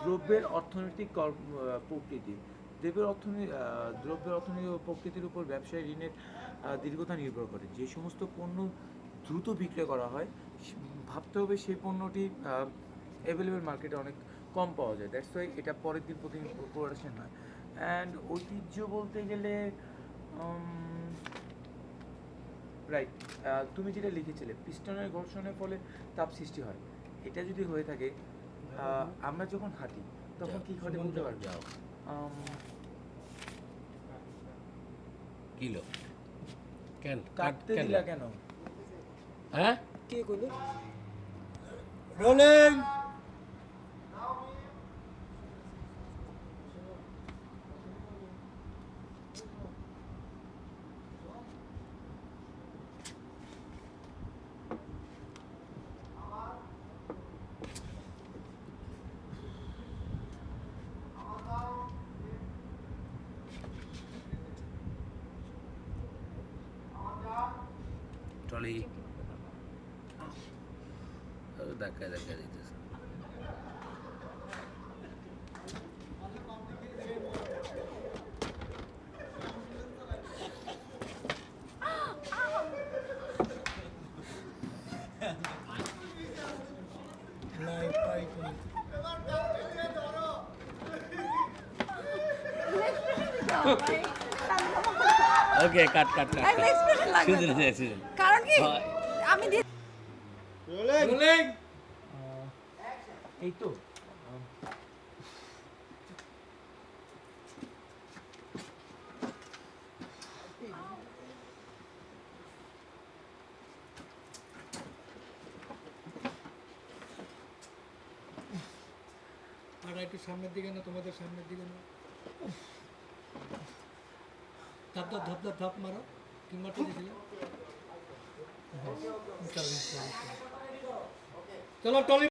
দ্রব্যের অর্থনৈতিক প্রকৃতি দ্রব্যের অর্থনৈতিক প্রকৃতির উপর ব্যবসায়ী ঋণের দীর্ঘতা নির্ভর করে। যে সমস্ত পণ্য দ্রুত বিক্রয় করা হয়, ভাবতে হবে সেই পণ্যটি অ্যাভেলেবেল মার্কেটে অনেক কম পাওয়া যায়। দ্যাটস ওয়াই এটা পরের দিন প্রতিদিন প্রোডাকশন হয়। অ্যান্ড ঐতিহ্য বলতে গেলে রাইট, তুমি যেটা লিখেছিলে পিস্টনের ঘর্ষণের ফলে তাপ সৃষ্টি হয়, এটা যদি হয়ে থাকে আমরা যখন হাঁটি তখন কি ঘটে বলতে পারবে? কিলো কেন কাটতে দিলা কেন? হ্যাঁ কে কইলো? রোলিং। ট্রলি ধাক্কা ধাক্কা দিতেছে। ওকে কাট কাট কাট এক্সপ্রেশন লাগবে সুন্দর তো। আছে কারণ কি আমি রোলিং। এই তো আর একটু সামনের দিকে না, তোমাদের সামনের দিকে না। ধাপ ধাপ ধাপ ধাপ ধাপ মারো। কি মারতে দিছিলে? চলো টলি।